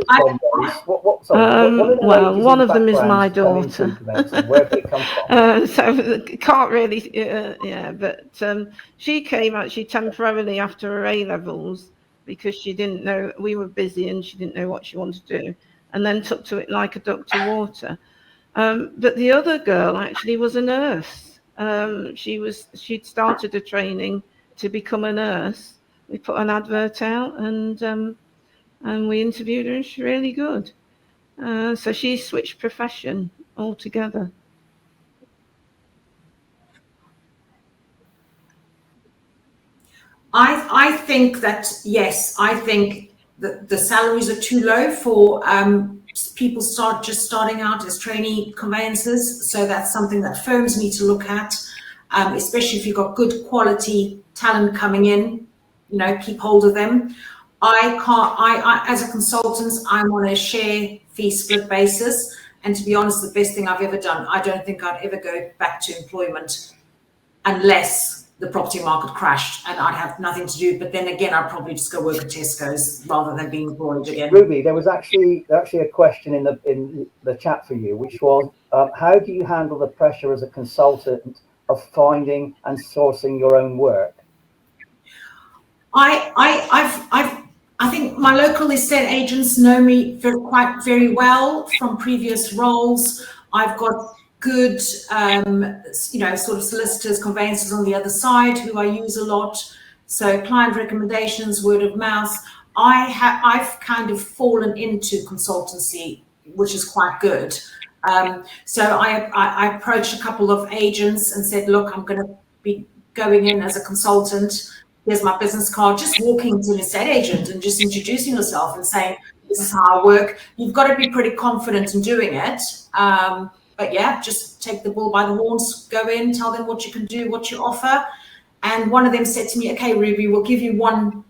well, one of them is my daughter. Where did they come from? So can't really, but she came actually temporarily after her A-levels because she didn't know, we were busy and she didn't know what she wanted to do, and then took to it like a duck to water. But the other girl actually was a nurse. She'd started a training to become a nurse. We put an advert out, and we interviewed her, and she's really good. So she switched profession altogether. I think that, yes, I think that the salaries are too low for people starting out as trainee conveyancers. So that's something that firms need to look at, especially if you've got good quality talent coming in, keep hold of them. I as a consultant, I'm on a share fee split basis. And to be honest, the best thing I've ever done, I don't think I'd ever go back to employment unless the property market crashed and I'd have nothing to do. But then again, I'd probably just go work at Tesco's rather than being employed again. Ruby, there was actually a question in the chat for you, which was, how do you handle the pressure as a consultant of finding and sourcing your own work? I think my local estate agents know me very well from previous roles. I've got good, sort of solicitors, conveyancers on the other side who I use a lot. So client recommendations, word of mouth. I've kind of fallen into consultancy, which is quite good. So I approached a couple of agents and said, look, I'm going to be going in as a consultant. Here's my business card. Just walking to an estate agent and just introducing yourself and saying, this is how I work. You've got to be pretty confident in doing it. But yeah, just take the bull by the horns, go in, tell them what you can do, what you offer. And one of them said to me, okay, Ruby, we'll give you one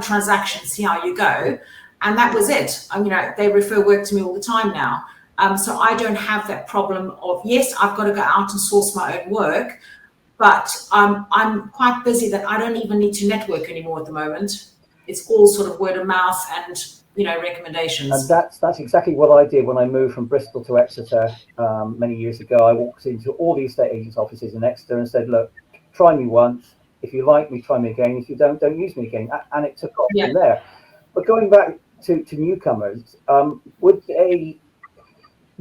transaction, see how you go. And that was it. They refer work to me all the time now. So I don't have that problem of, yes, I've got to go out and source my own work, but I'm quite busy that I don't even need to network anymore at the moment. It's all sort of word of mouth and recommendations. And that's exactly what I did when I moved from Bristol to Exeter many years ago. I walked into all the estate agents' offices in Exeter and said, look, try me once. If you like me, try me again. If you don't use me again. And it took off from there. But going back to newcomers,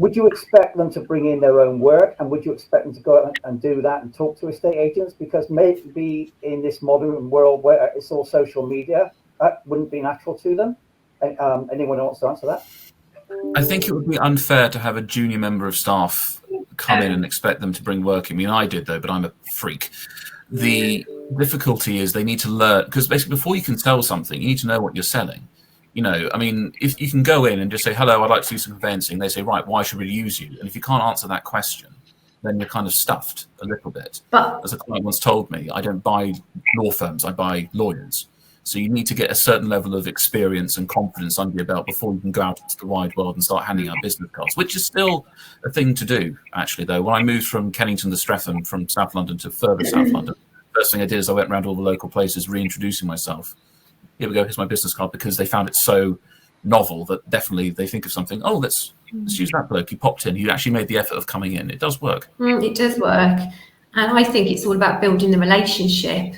would you expect them to bring in their own work, and would you expect them to go out and do that and talk to estate agents? Because maybe in this modern world where it's all social media, that wouldn't be natural to them. Anyone wants to answer that? I think it would be unfair to have a junior member of staff come in and expect them to bring work. I mean, I did though, but I'm a freak. The difficulty is they need to learn, because basically before you can sell something, you need to know what you're selling. If you can go in and just say, hello, I'd like to do some conveyancing, they say, right, why should we use you? And if you can't answer that question, then you're kind of stuffed a little bit. But as a client once told me, I don't buy law firms, I buy lawyers. So you need to get a certain level of experience and confidence under your belt before you can go out into the wide world and start handing out business cards, which is still a thing to do, actually, though. When I moved from Kennington to Streatham, from South London to further South London, first thing I did is I went around all the local places reintroducing myself. Here we go, here's my business card, because they found it so novel that definitely they think of something, oh, let's use that bloke. He popped in, he actually made the effort of coming in. It does work. It does work. And I think it's all about building the relationship.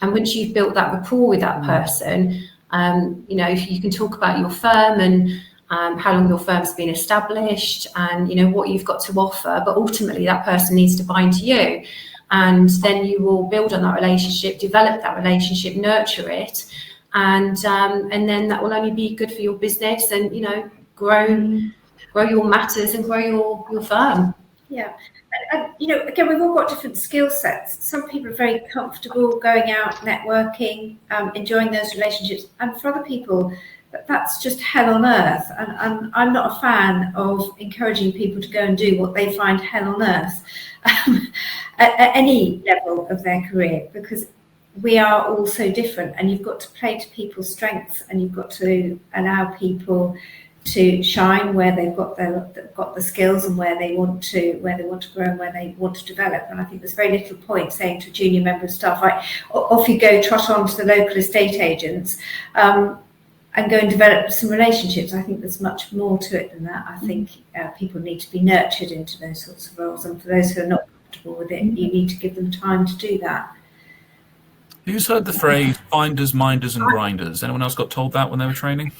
And once you've built that rapport with that person, if you can talk about your firm and how long your firm's been established, and, you know, what you've got to offer. But ultimately, that person needs to buy into you. And then you will build on that relationship, develop that relationship, nurture it, and then that will only be good for your business, and, you know, grow your matters and grow your firm. Yeah. And, you know, again, we've all got different skill sets. Some people are very comfortable going out, networking, enjoying those relationships, and for other people, that's just hell on earth. And I'm not a fan of encouraging people to go and do what they find hell on earth at any level of their career, because we are all so different, and you've got to play to people's strengths, and you've got to allow people to shine where they've got the skills, and where they want to grow, and where they want to develop. And I think there's very little point saying to a junior member of staff, right, off you go, trot on to the local estate agents, and go and develop some relationships. I think there's much more to it than that. I think people need to be nurtured into those sorts of roles, and for those who are not comfortable with it, you need to give them time to do that. Who's heard the phrase finders, minders and grinders? Anyone else got told that when they were training?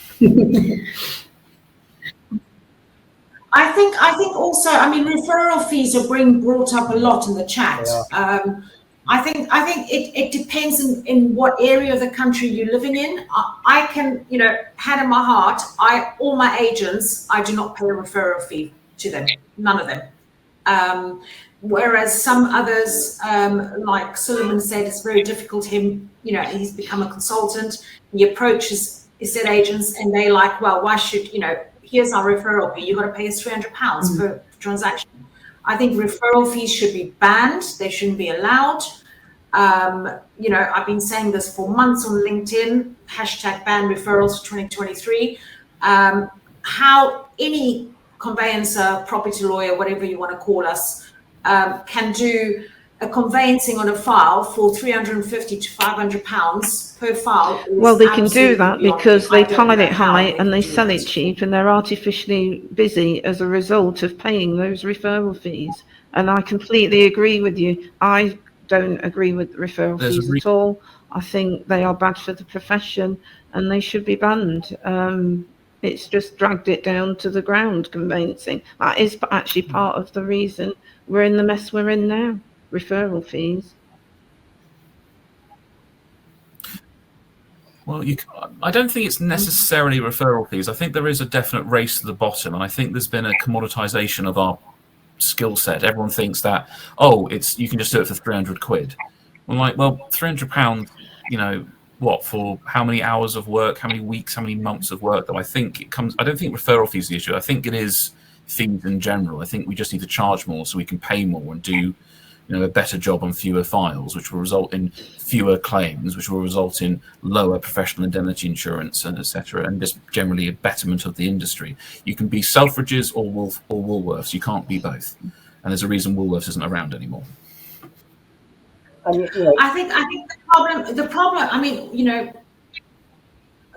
I think also, I mean, referral fees are being brought up a lot in the chat. I think it depends in what area of the country you're living in. I can, you know, hand in my heart, all my agents, I do not pay a referral fee to them, none of them. Whereas some others, like Suleiman said, it's very difficult. You know, he's become a consultant. He approaches estate agents, and they like, well, why should, you know, here's our referral fee. You've got to pay us £300 per transaction. I think referral fees should be banned. They shouldn't be allowed. You know, I've been saying this for months on LinkedIn, #ban referrals for 2023. How any conveyancer, property lawyer, whatever you want to call us, can do a conveyancing on a file for £350 to £500 per file. Well, they can do that because they pile it high and they sell it cheap, and they're artificially busy as a result of paying those referral fees. And I completely agree with you. I don't agree with referral fees at all. I think they are bad for the profession, and they should be banned. It's just dragged it down to the ground, conveyancing. That is actually part of the reason we're in the mess we're in now. Referral fees. Well, I don't think it's necessarily referral fees. I think there is a definite race to the bottom, and I think there's been a commoditization of our skill set. Everyone thinks that, oh, you can just do it for 300 quid. I'm like, well, £300, you know, what, for how many hours of work, how many weeks, how many months of work? Though I think I don't think referral fees is the issue. I think it is fees in general. I think we just need to charge more so we can pay more and do, you know, a better job on fewer files, which will result in fewer claims, which will result in lower professional indemnity insurance, and etc., and just generally a betterment of the industry. You can be Selfridges or Woolworths. You can't be both, and there's a reason Woolworths isn't around anymore. I think the problem. I mean, you know,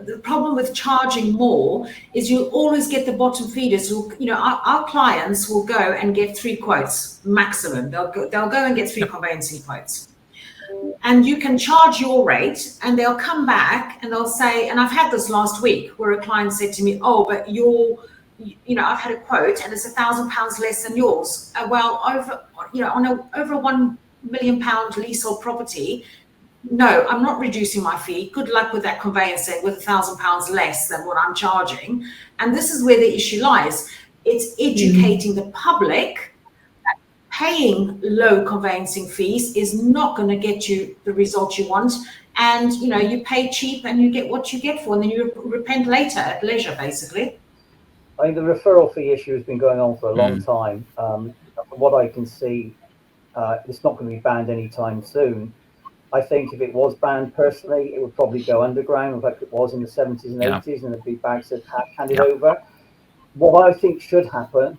the problem with charging more is you always get the bottom feeders who, you know, our clients will go and get 3 quotes maximum. They'll go and get 3 conveyancing quotes, and you can charge your rate, and they'll come back and they'll say, and I've had this last week where a client said to me, oh, but you know, I've had a quote and it's £1,000 less than yours. Well, over, you know, on over a £1 million leasehold property, no, I'm not reducing my fee. Good luck with that conveyancing with £1,000 less than what I'm charging. And this is where the issue lies. It's educating the public that paying low conveyancing fees is not going to get you the result you want. And, you know, you pay cheap and you get what you get for, and then you repent later at leisure, basically. I mean, the referral fee issue has been going on for a long time. From what I can see, it's not going to be banned anytime soon. I think if it was banned, personally, it would probably go underground like it was in the 70s and 80s, and there'd be bags that handed over. What I think should happen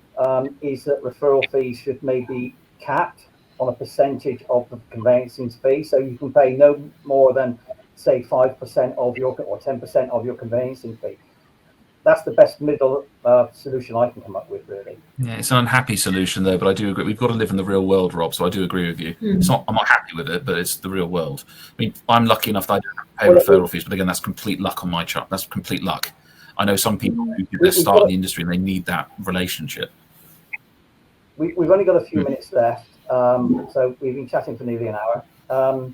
is that referral fees should maybe capped on a percentage of the conveyancing fee. So you can pay no more than, say, 5% of your, or 10% of your conveyancing fee. That's the best middle solution I can come up with, really. Yeah, it's an unhappy solution, though, but I do agree. We've got to live in the real world, Rob, so I do agree with you. It's not, I'm not happy with it, but it's the real world. I mean, I'm lucky enough that I don't have to pay referral fees, but again, that's complete luck on my chart. That's complete luck. I know some people who did their start in the industry and they need that relationship. We've only got a few minutes left, so we've been chatting for nearly an hour.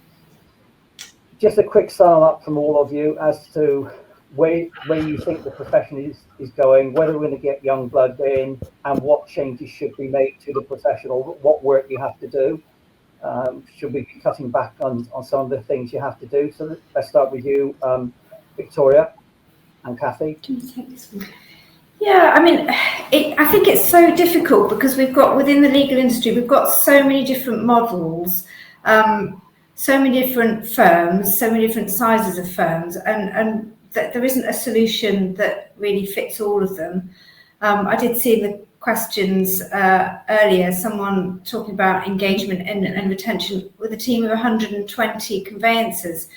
Just a quick sum up from all of you as to where you think the profession is going, whether we're going to get young blood in, and what changes should be made to the profession, or what work you have to do. Should we be cutting back on some of the things you have to do? So let's start with you, Victoria and Kathy. Can you take this one? Yeah, I mean, I think it's so difficult because we've got, within the legal industry, we've got so many different models, so many different firms, so many different sizes of firms, and that there isn't a solution that really fits all of them. I did see in the questions earlier someone talking about engagement and retention with a team of 120 conveyancers.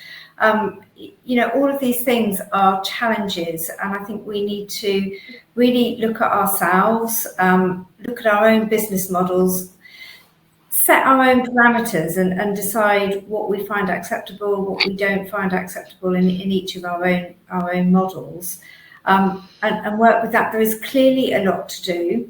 You know, all of these things are challenges, and I think we need to really look at ourselves, look at our own business models, set our own parameters, and decide what we find acceptable, what we don't find acceptable in each of our own models, and work with that. There is clearly a lot to do.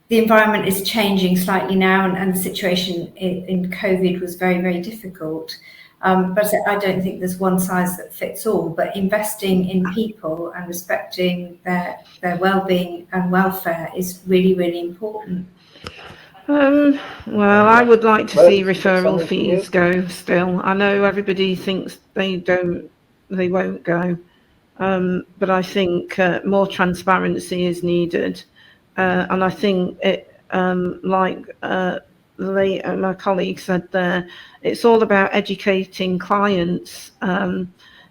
The environment is changing slightly now, and the situation in COVID was very, very difficult. But I don't think there's one size that fits all, but investing in people and respecting their well-being and welfare is really, really important. Well, I would like to see referral fees go still. I know everybody thinks they won't go. But I think more transparency is needed. And I think it, like my colleague said there, it's all about educating clients.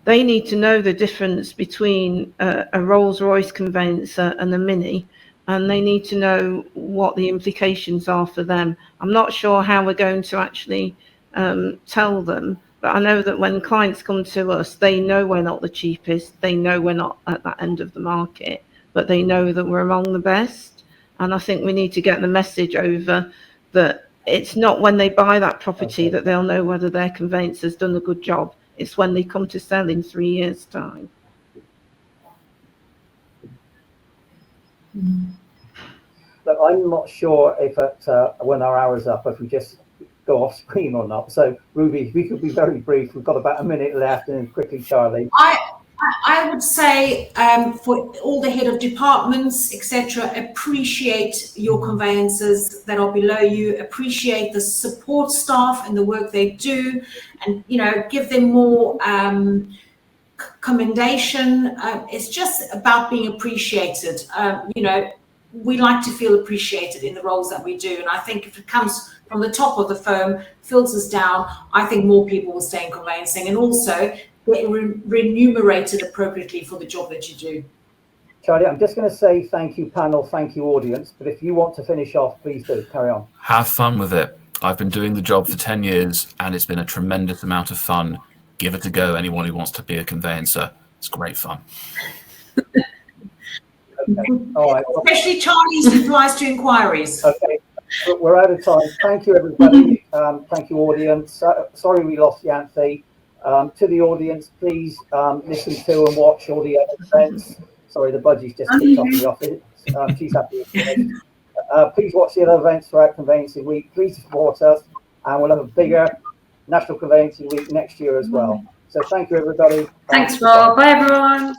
They need to know the difference between a Rolls-Royce conveyancer and a Mini, and they need to know what the implications are for them. I'm not sure how we're going to actually tell them, but I know that when clients come to us, they know we're not the cheapest, they know we're not at that end of the market, but they know that we're among the best. And I think we need to get the message over that it's not when they buy that property that they'll know whether their conveyancer's done a good job. It's when they come to sell in 3 years' time. Look, I'm not sure if when our hour's up, if we just go off screen or not. So, Ruby, we could be very brief. We've got about a minute left, and quickly, Charlie. I would say for all the head of departments, etc., appreciate your conveyancers that are below you, appreciate the support staff and the work they do, and give them more commendation. It's just about being appreciated. We like to feel appreciated in the roles that we do, and I think if it comes from the top of the firm, filters down, I think more people will stay in conveyancing, and also get remunerated appropriately for the job that you do. Charlie, I'm just going to say thank you, panel, thank you, audience, but if you want to finish off, please do. Carry on. Have fun with it. I've been doing the job for 10 years, and it's been a tremendous amount of fun. Give it a go, anyone who wants to be a conveyancer. It's great fun. Okay. All right. Especially Charlie's replies to inquiries. Okay, we're out of time. Thank you, everybody. Thank you, audience. Sorry we lost Yanthi. To the audience, please listen to and watch all the other events. Sorry, the budgie's just kicked off the office. She's happy. Please watch the other events throughout Conveyancing Week. Please support us, and we'll have a bigger National Conveyancing Week next year as well. So thank you, everybody. Thanks, Rob. Bye, everyone.